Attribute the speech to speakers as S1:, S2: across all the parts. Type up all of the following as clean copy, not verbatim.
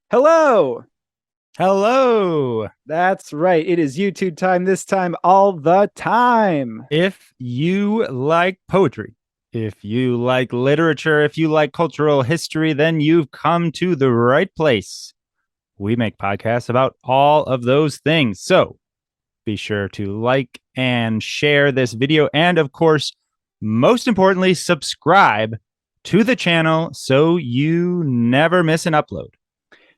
S1: Hello.
S2: Hello.
S1: That's right. It is YouTube time this time, all the time.
S2: If you like poetry, if you like literature, if you like cultural history, then you've come to the right place. We make podcasts about all of those things. So be sure to like and share this video. And of course, most importantly, subscribe to the channel so you never miss an upload.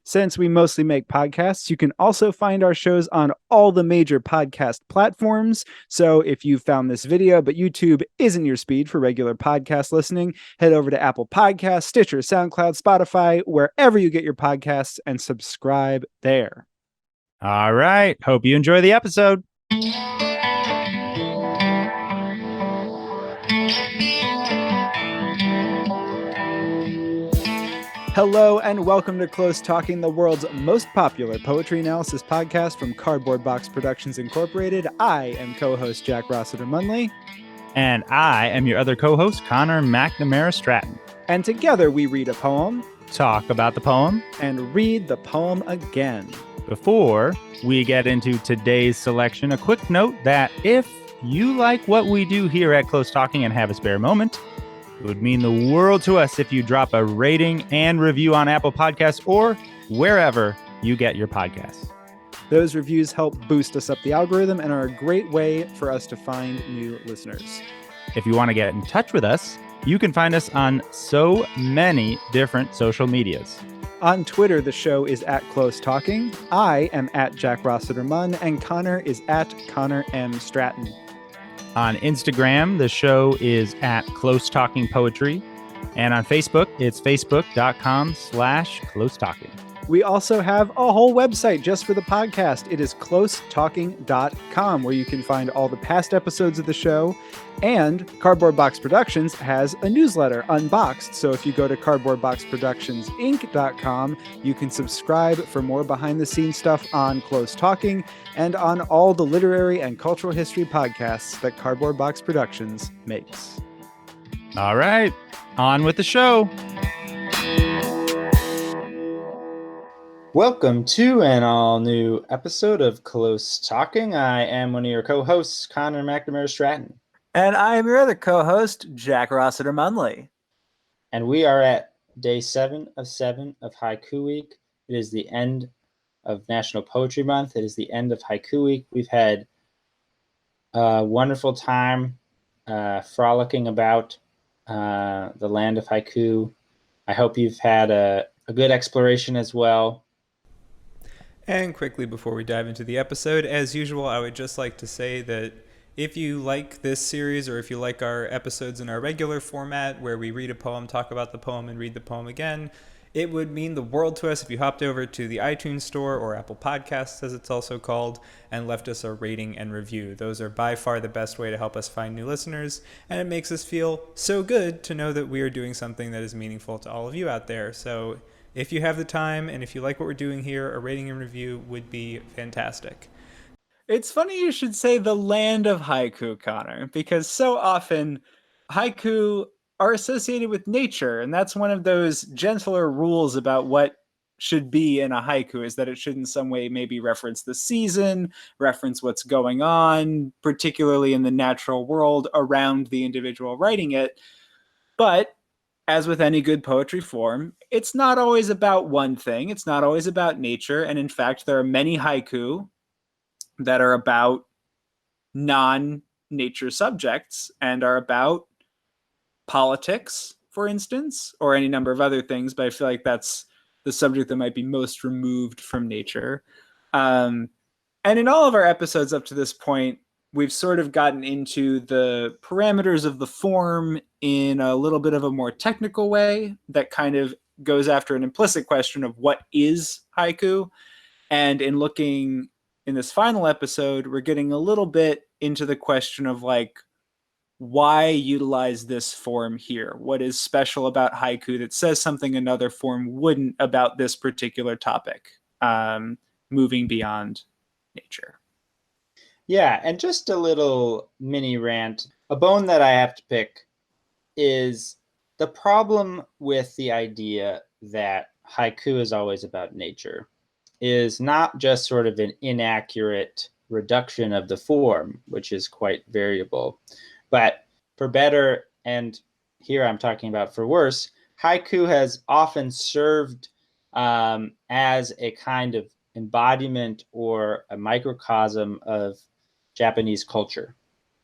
S1: Since we mostly make podcasts, you can also find our shows on all the major podcast platforms. So if you found this video, but YouTube isn't your speed for regular podcast listening, head over to Apple Podcasts, Stitcher, SoundCloud, Spotify, wherever you get your podcasts, and subscribe there.
S2: All right. Hope you enjoy the episode.
S1: Hello and welcome to Close Talking, the world's most popular poetry analysis podcast from Cardboard Box Productions Incorporated. I am co-host Jack Rossiter Munley.
S2: And I am your other co-host, Connor McNamara Stratton.
S1: And together we read a poem,
S2: talk about the poem,
S1: and read the poem again.
S2: Before we get into today's selection, a quick note that if you like what we do here at Close Talking and have a spare moment, it would mean the world to us if you drop a rating and review on Apple Podcasts or wherever you get your podcasts.
S1: Those reviews help boost us up the algorithm and are a great way for us to find new listeners.
S2: If you want to get in touch with us, you can find us on so many different social medias.
S1: On Twitter, the show is at Close Talking. I am at Jack Rossiter Munn, and Connor is at Connor M. Stratton.
S2: On Instagram, the show is at Close Talking Poetry. And on Facebook, it's facebook.com/Close Talking.
S1: We also have a whole website just for the podcast. It is closetalking.com, where you can find all the past episodes of the show. And Cardboard Box Productions has a newsletter, Unboxed. So if you go to cardboardboxproductionsinc.com, you can subscribe for more behind-the-scenes stuff on Close Talking and on all the literary and cultural history podcasts that Cardboard Box Productions makes.
S2: All right, on with the show. Welcome to an all-new episode of Close Talking. I am one of your co-hosts, Connor McNamara Stratton.
S1: And I am your other co-host, Jack Rossiter Munley.
S2: And we are at day 7 of Haiku Week. It is the end of National Poetry Month. It is the end of Haiku Week. We've had a wonderful time frolicking about the land of haiku. I hope you've had a good exploration as well.
S3: And quickly before we dive into the episode, as usual, I would just like to say that if you like this series or if you like our episodes in our regular format where we read a poem, talk about the poem, and read the poem again, it would mean the world to us if you hopped over to the iTunes Store or Apple Podcasts, as it's also called, and left us a rating and review. Those are by far the best way to help us find new listeners, and it makes us feel so good to know that we are doing something that is meaningful to all of you out there. So if you have the time and if you like what we're doing here, a rating and review would be fantastic.
S1: It's funny you should say the land of haiku, Connor, because so often haiku are associated with nature, and that's one of those gentler rules about what should be in a haiku, is that it should in some way maybe reference the season, reference what's going on, particularly in the natural world around the individual writing it. But as with any good poetry form, it's not always about one thing. It's not always about nature. And in fact, there are many haiku that are about non-nature subjects and are about politics, for instance, or any number of other things. But I feel like that's the subject that might be most removed from nature. And in all of our episodes up to this point, we've sort of gotten into the parameters of the form in a little bit of a more technical way that kind of goes after an implicit question of what is haiku. And in looking in this final episode, we're getting a little bit into the question of like, why utilize this form here? What is special about haiku that says something another form wouldn't about this particular topic? Moving beyond nature.
S2: Yeah, and just a little mini rant. A bone that I have to pick is the problem with the idea that
S4: haiku is always about nature is not just sort of an inaccurate reduction of the form, which is quite variable, but for better, and here I'm talking about for worse, haiku has often served as a kind of embodiment or a microcosm of Japanese culture,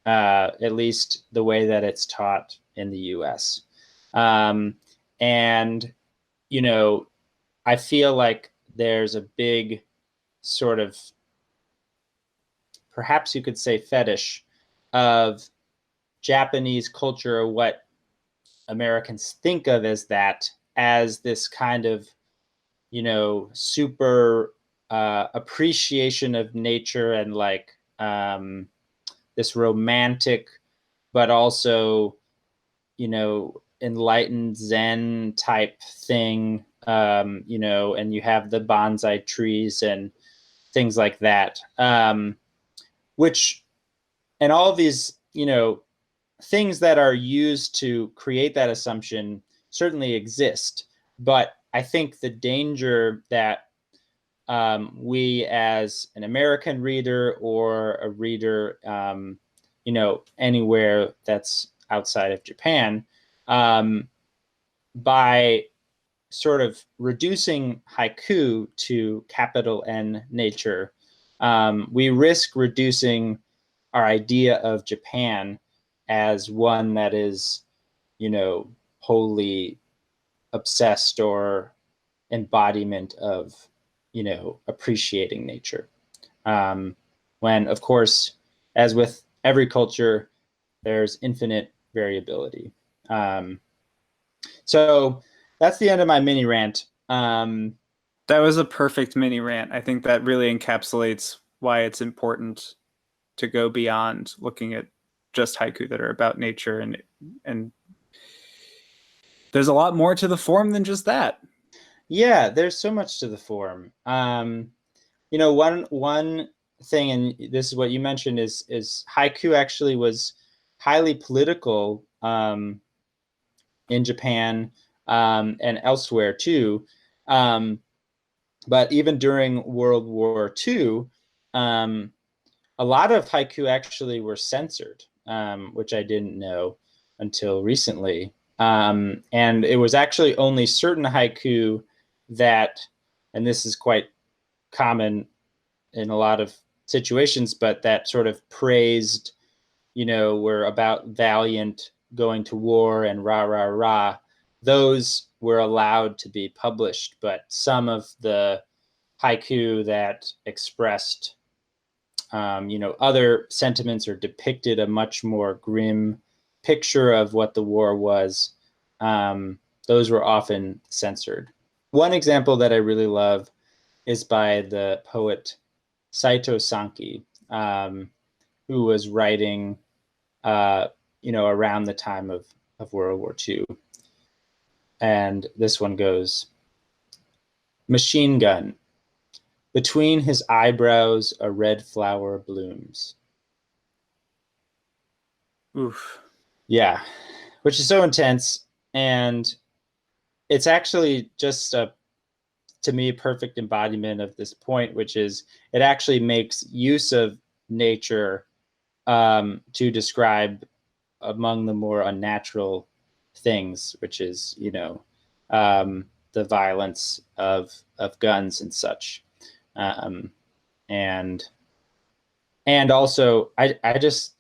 S4: at least the way that it's taught in the US. And, you know, I feel like there's a big sort of, perhaps you could say, fetish of Japanese culture, or what Americans think of as that, as this kind of, super appreciation of nature and like this romantic, but also, enlightened Zen type thing, and you have the bonsai trees and things like that, which, and all of these, things that are used to create that assumption certainly exist. But I think the danger that we as an American reader or a reader, anywhere that's outside of Japan, by sort of reducing haiku to capital N nature, we risk reducing our idea of Japan as one that is, wholly obsessed or embodiment of, appreciating nature. When, of course, as with every culture, there's infinite variability. So that's the end of my mini rant.
S1: That was a perfect mini rant. I think that really encapsulates why it's important to go beyond looking at just haiku that are about nature, and there's a lot more to the form than just that.
S4: Yeah, there's so much to the form. One thing, and this is what you mentioned, is haiku actually was highly political in Japan and elsewhere too. But even during World War II, a lot of haiku actually were censored, which I didn't know until recently. And it was actually only certain haiku that, and this is quite common in a lot of situations, but that sort of praised, were about valiant going to war and rah, rah, rah. Those were allowed to be published, but some of the haiku that expressed, other sentiments or depicted a much more grim picture of what the war was, those were often censored. One example that I really love is by the poet Saito Sanki, who was writing, around the time of World War II. And this one goes, machine gun. Between his eyebrows, a red flower blooms.
S1: Oof.
S4: Yeah, which is so intense. And it's actually just to me, perfect embodiment of this point, which is it actually makes use of nature to describe among the more unnatural things, which is, the violence of guns and such. And also I just,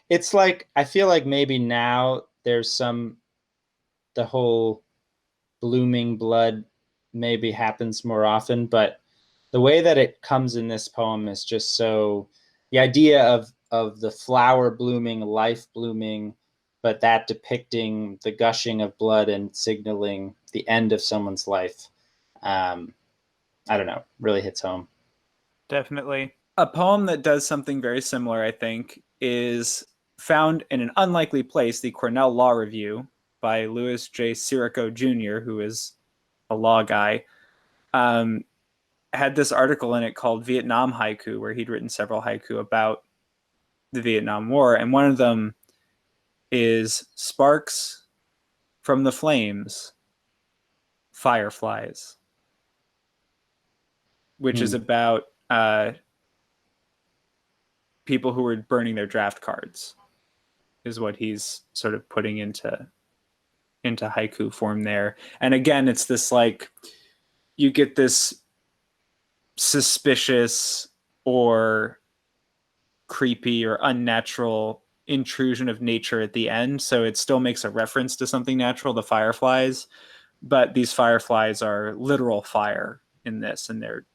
S4: it's like, I feel like maybe now there's the whole blooming blood maybe happens more often, but the way that it comes in this poem is just so, the idea of the flower blooming, life blooming, but that depicting the gushing of blood and signaling the end of someone's life. I don't know, really hits home.
S1: Definitely. A poem that does something very similar, I think, is found in an unlikely place, the Cornell Law Review by Louis J. Sirico Jr., who is a law guy. Had this article in it called Vietnam Haiku, where he'd written several haiku about the Vietnam War. And one of them is sparks from the flames Fireflies, which is about people who were burning their draft cards, is what he's sort of putting into haiku form there. And again, it's this like, you get this suspicious or creepy or unnatural intrusion of nature at the end. So it still makes a reference to something natural, the fireflies, but these fireflies are literal fire in this, and they're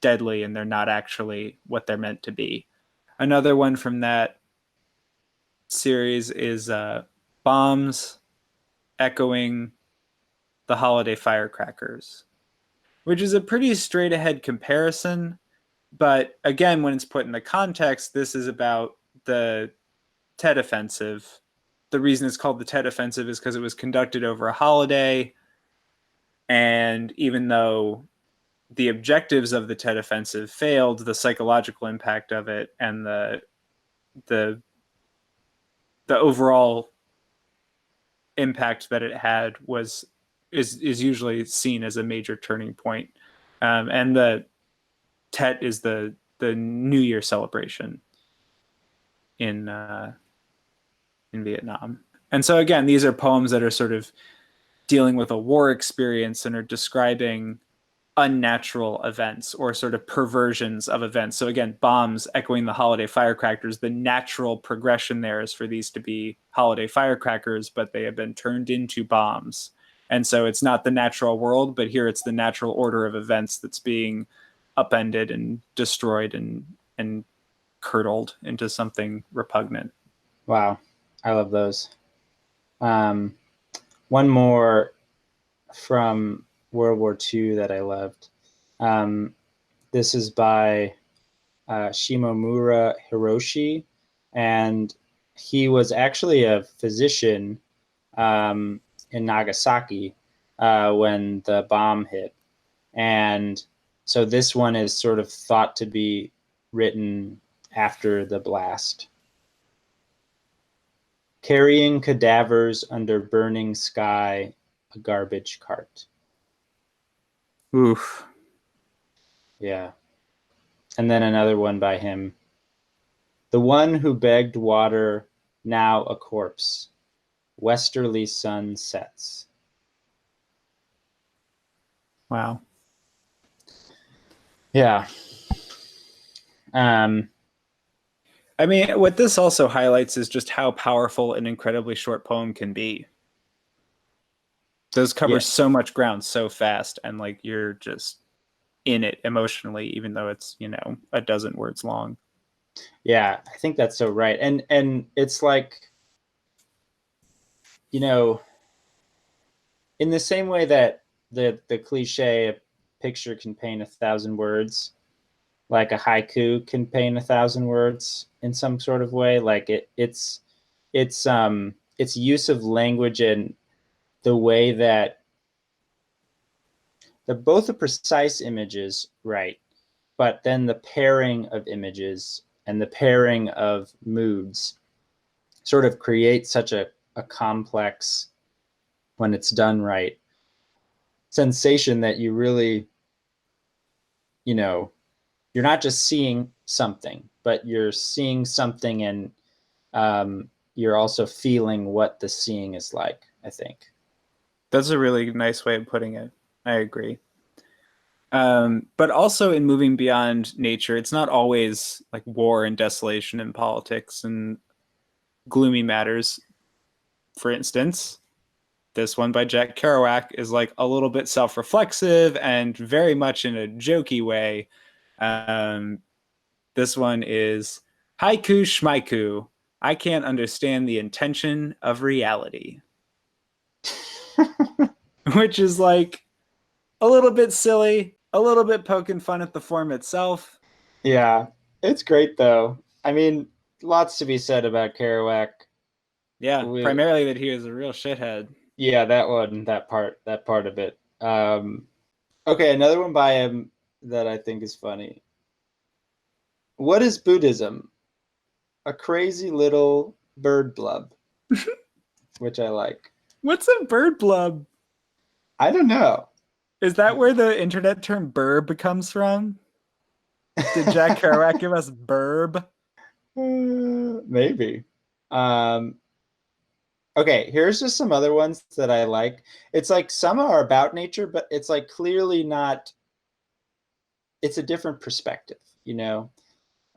S1: deadly, and they're not actually what they're meant to be. Another one from that series is bombs echoing the holiday firecrackers, which is a pretty straight ahead comparison. But again, when it's put in the context, this is about the Tet Offensive. The reason it's called the Tet Offensive is because it was conducted over a holiday. And even though the objectives of the Tet Offensive failed, the psychological impact of it and the overall impact that it had is usually seen as a major turning point. And the Tet is the New Year celebration in Vietnam. And so again, these are poems that are sort of dealing with a war experience and are describing unnatural events or sort of perversions of events. So again, bombs echoing the holiday firecrackers, the natural progression there is for these to be holiday firecrackers, but they have been turned into bombs. And so it's not the natural world, but here it's the natural order of events that's being upended and destroyed and curdled into something repugnant.
S4: Wow. I love those. One more from World War II that I loved. This is by Shimomura Hiroshi, and he was actually a physician in Nagasaki when the bomb hit. And so this one is sort of thought to be written after the blast. Carrying cadavers under burning sky, a garbage cart.
S1: Oof.
S4: Yeah. And then another one by him. The one who begged water, now a corpse. Westerly sun sets.
S1: Wow.
S4: Yeah.
S1: I mean, what this also highlights is just how powerful an incredibly short poem can be. Those cover so much ground so fast, and like you're just in it emotionally, even though it's, a dozen words long.
S4: Yeah, I think that's so right. And it's like, in the same way that the cliche, a picture can paint 1,000 words, like a haiku can paint 1,000 words in some sort of way. Like its use of language and the way that both the precise images, right, but then the pairing of images and the pairing of moods sort of create such a complex, when it's done right, sensation that you really, you're not just seeing something, but you're seeing something, and you're also feeling what the seeing is like, I think.
S1: That's a really nice way of putting it. I agree. But also in moving beyond nature, it's not always like war and desolation and politics and gloomy matters. For instance, this one by Jack Kerouac is like a little bit self-reflexive and very much in a jokey way. This one is Haiku Schmaiku. I can't understand the intention of reality. Which is like a little bit silly, a little bit poking fun at the form itself.
S4: Yeah, it's great though. I mean, lots to be said about Kerouac.
S1: Yeah, primarily that he is a real shithead.
S4: Yeah, that part of it. Okay, another one by him that I think is funny. What is Buddhism? A crazy little bird blub, which I like.
S1: What's a bird blub?
S4: I don't know.
S1: Is that where the internet term burb comes from? Did Jack Kerouac give us burb?
S4: Maybe. Okay, here's just some other ones that I like. It's like some are about nature, but it's like clearly not, it's a different perspective, you know?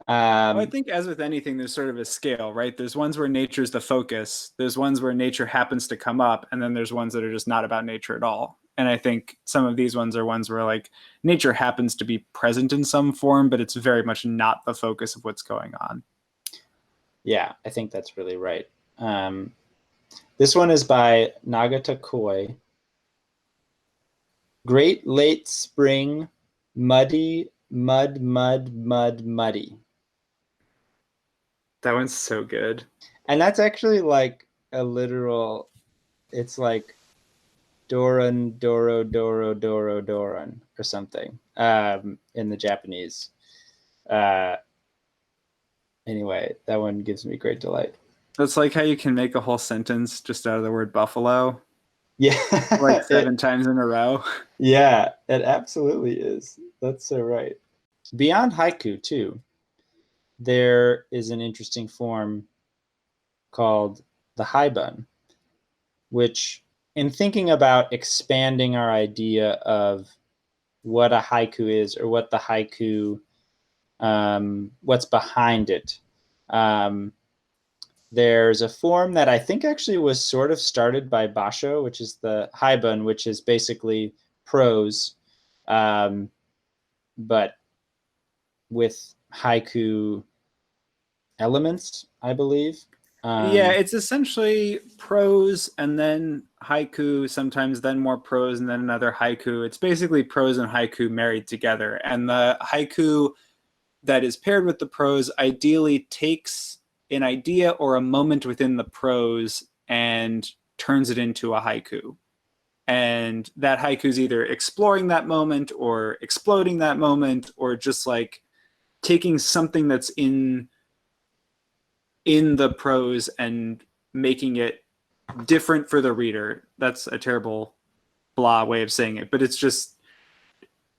S1: Well, I think as with anything, there's sort of a scale, right? There's ones where nature's the focus. There's ones where nature happens to come up, and then there's ones that are just not about nature at all. And I think some of these ones are ones where like nature happens to be present in some form, but it's very much not the focus of what's going on.
S4: Yeah, I think that's really right. This one is by Nagata Koi. Great late spring, muddy, muddy.
S1: That one's so good.
S4: And that's actually like a literal, it's like Doran, Doran, or something in the Japanese. Anyway, that one gives me great delight.
S1: It's like how you can make a whole sentence just out of the word buffalo.
S4: Yeah.
S1: Like 7 times in a row.
S4: Yeah, it absolutely is. That's so right. Beyond haiku, too, there is an interesting form called the haibun, which, in thinking about expanding our idea of what a haiku is or what the haiku, what's behind it, there's a form that I think actually was sort of started by Basho, which is the haibun, which is basically prose, but with haiku elements, I believe.
S1: Yeah, it's essentially prose and then haiku, sometimes then more prose and then another haiku. It's basically prose and haiku married together. And the haiku that is paired with the prose ideally takes an idea or a moment within the prose and turns it into a haiku. And that haiku is either exploring that moment or exploding that moment or just like taking something that's in the prose and making it different for the reader. That's a terrible blah way of saying it, but it's just,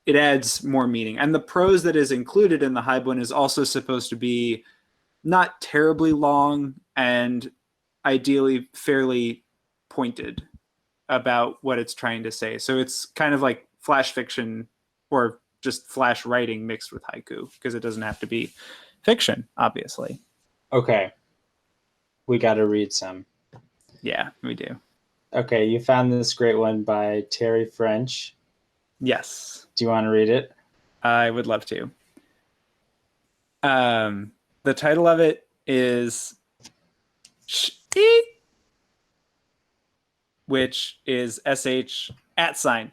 S1: it adds more meaning. And the prose that is included in the haibun is also supposed to be not terribly long and ideally fairly pointed about what it's trying to say. So it's kind of like flash fiction or just flash writing mixed with haiku, because it doesn't have to be fiction, obviously.
S4: Okay. We got to read some.
S1: Yeah, we do.
S4: Okay, you found this great one by Terry French.
S1: Yes.
S4: Do you want to read it?
S1: I would love to. The title of it is Shit, which is sh @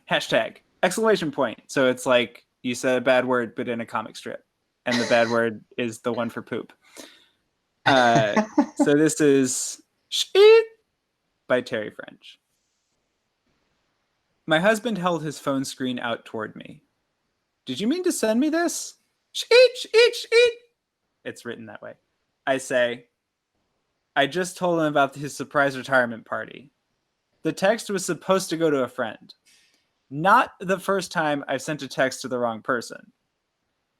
S1: exclamation point. So it's like you said a bad word, but in a comic strip. And the bad word is the one for poop. So this is Shit by Terry French. My husband held his phone screen out toward me. Did you mean to send me this? Shit. It's written that way. I say, I just told him about his surprise retirement party. The text was supposed to go to a friend. Not the first time I've sent a text to the wrong person.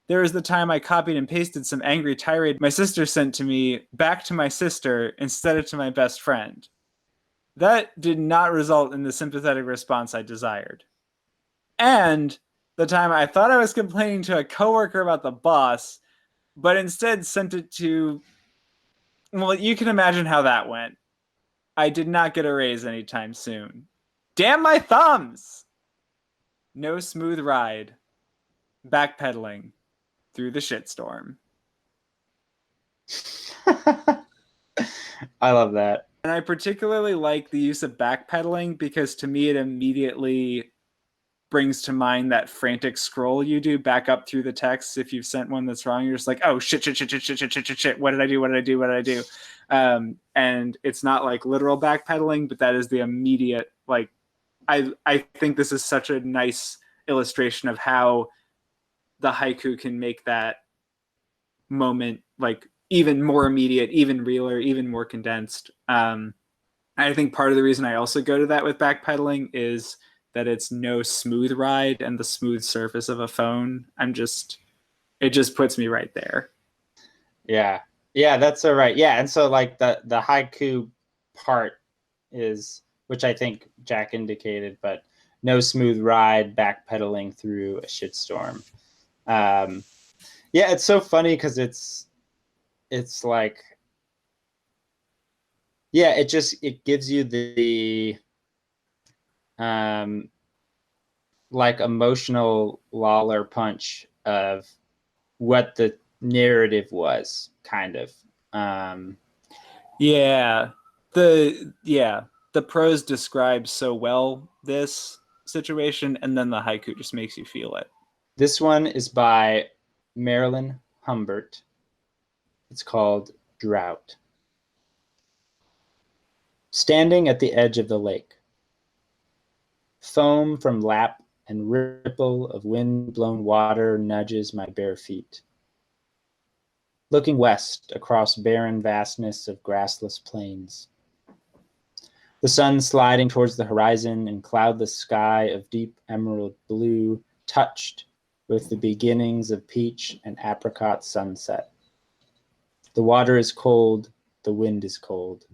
S1: There was the time I copied and pasted some angry tirade my sister sent to me back to my sister instead of to my best friend. That did not result in the sympathetic response I desired. And the time I thought I was complaining to a coworker about the boss, but instead sent it to... Well, you can imagine how that went. I did not get a raise anytime soon. Damn my thumbs! No smooth ride. Backpedaling through the shitstorm.
S4: I love that.
S1: And I particularly like the use of backpedaling because to me it immediately brings to mind that frantic scroll you do back up through the text. If you've sent one that's wrong, you're just like, oh shit. What did I do? And it's not like literal backpedaling, but that is the immediate, like, I think this is such a nice illustration of how the haiku can make that moment like even more immediate, even realer, even more condensed. I think part of the reason I also go to that with backpedaling is that it's no smooth ride and the smooth surface of a phone, it just puts me right there.
S4: Yeah. Yeah, that's so right. Yeah, and so like the haiku part is, which I think Jack indicated, but no smooth ride, backpedaling through a shitstorm. Yeah, it's so funny because it's like, yeah, it gives you the like emotional Lawler punch of what the narrative was, kind of.
S1: Yeah. The prose describes so well this situation, and then the haiku just makes you feel it.
S4: This one is by Marilyn Humbert. It's called Drought. Standing at the edge of the lake, foam from lap and ripple of wind-blown water nudges my bare feet. Looking west across barren vastness of grassless plains. The sun sliding towards the horizon in cloudless sky of deep emerald blue, touched with the beginnings of peach and apricot sunset. The water is cold, the wind is cold.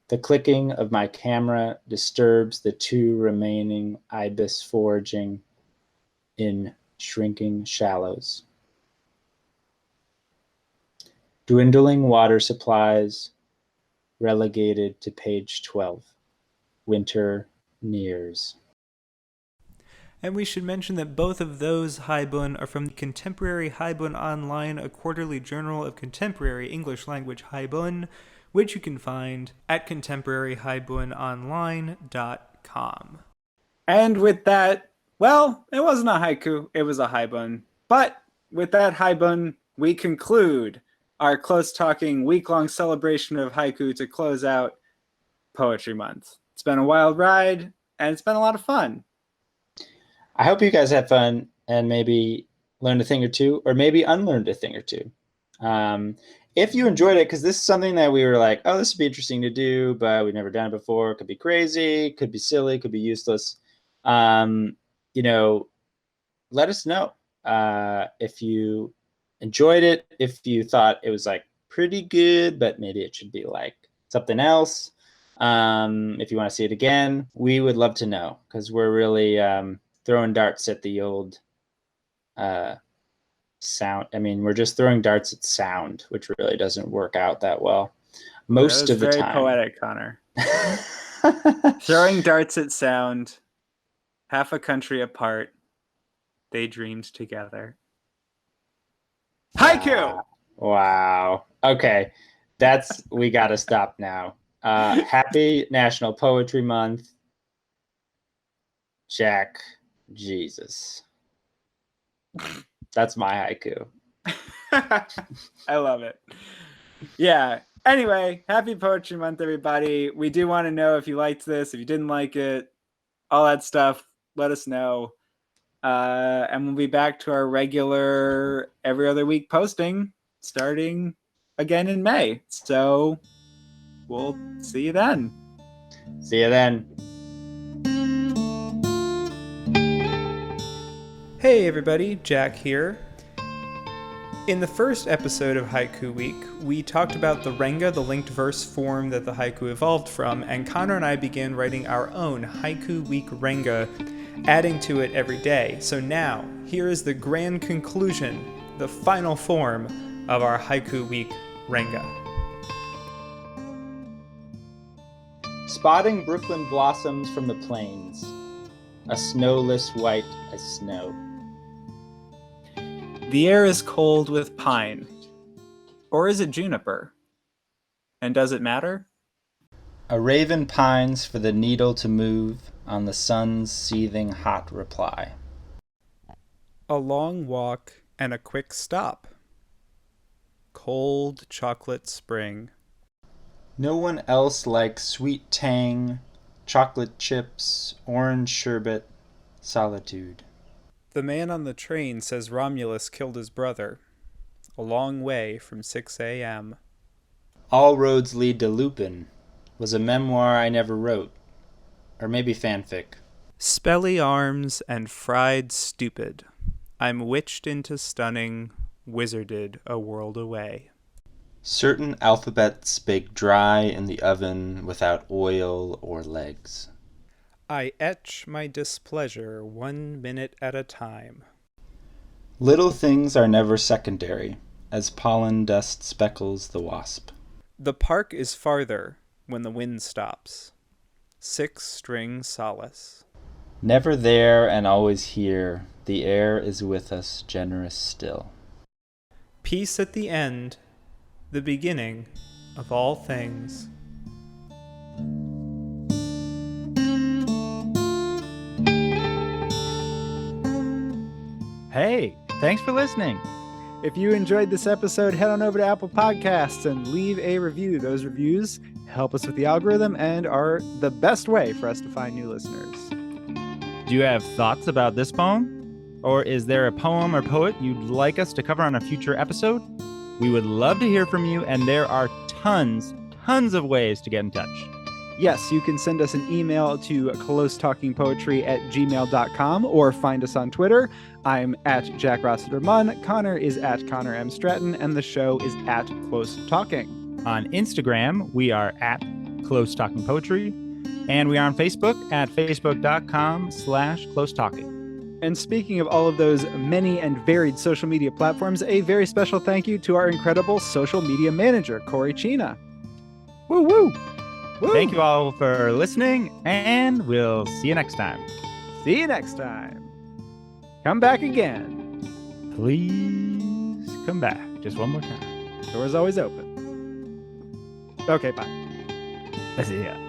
S4: The clicking of my camera disturbs the two remaining ibis foraging in shrinking shallows. Dwindling water supplies relegated to page 12. Winter nears.
S3: And we should mention that both of those haibun are from the Contemporary Haibun Online, a quarterly journal of contemporary English language haibun, which you can find at contemporaryhaibunonline.com.
S1: And with that, well, it wasn't a haiku, it was a haibun. But with that haibun, we conclude our Close Talking week-long celebration of haiku to close out Poetry Month. It's been a wild ride, and it's been a lot of fun.
S4: I hope you guys had fun and maybe learned a thing or two, or maybe unlearned a thing or two. If you enjoyed it, because this is something that we were like, oh, this would be interesting to do, but we've never done it before. It could be crazy, could be silly, could be useless. Let us know if you enjoyed it, if you thought it was like pretty good, but maybe it should be like something else. If you want to see it again, we would love to know, because we're really throwing darts at the old sound. I mean, we're just throwing darts at sound, which really doesn't work out that well most of the time.
S1: Very poetic, Connor. Throwing darts at sound, half a country apart, they dreamed together. Haiku!
S4: Wow. Okay. We got to stop now. Happy National Poetry Month. Jack, Jesus. That's my haiku.
S1: I love it. Yeah. Anyway, happy Poetry Month, everybody. We do want to know if you liked this, if you didn't like it, all that stuff. Let us know. And we'll be back to our regular every other week posting starting again in May. So we'll see you then.
S4: See you then.
S3: Hey everybody, Jack here. In the first episode of Haiku Week, we talked about the renga, the linked verse form that the haiku evolved from, and Connor and I began writing our own Haiku Week renga, adding to it every day. So now, here is the grand conclusion, the final form of our Haiku Week renga.
S4: Spotting Brooklyn blossoms from the plains, a snowless white as snow.
S1: The air is cold with pine. Or is it juniper? And does it matter?
S4: A raven pines for the needle to move on the sun's seething hot reply.
S3: A long walk and a quick stop. Cold chocolate spring.
S4: No one else likes sweet tang, chocolate chips, orange sherbet, solitude.
S3: The man on the train says Romulus killed his brother. A long way from 6 a.m.
S4: All roads lead to Lupin was a memoir I never wrote. Or maybe fanfic.
S3: Spelly arms and fried stupid, I'm witched into stunning, wizarded a world away.
S4: Certain alphabets bake dry in the oven without oil or legs.
S3: I etch my displeasure 1 minute at a time.
S4: Little things are never secondary, as pollen dust speckles the wasp.
S3: The park is farther when the wind stops. 6-string solace.
S4: Never there and always here, the air is with us generous still.
S3: Peace at the end, the beginning of all things.
S2: Hey, thanks for listening.
S1: If you enjoyed this episode, head on over to Apple Podcasts and leave a review. Those reviews help us with the algorithm and are the best way for us to find new listeners.
S2: Do you have thoughts about this poem? Or is there a poem or poet you'd like us to cover on a future episode? We would love to hear from you, and there are tons of ways to get in touch.
S1: Yes, you can send us an email to closetalkingpoetry@gmail.com or find us on Twitter. I'm at Jack Rossiter Munn, Connor is at Connor M. Stratton, and the show is at Close Talking.
S2: On Instagram, we are at Close Talking Poetry, and we are on Facebook at facebook.com/closetalking.
S1: And speaking of all of those many and varied social media platforms, a very special thank you to our incredible social media manager, Corey Chena.
S2: Woo woo!
S1: Woo.
S2: Thank you all for listening, and we'll see you next time.
S1: See you next time. Come back again.
S2: Please come back just one more time.
S1: Door's always open. Okay, bye.
S2: See ya.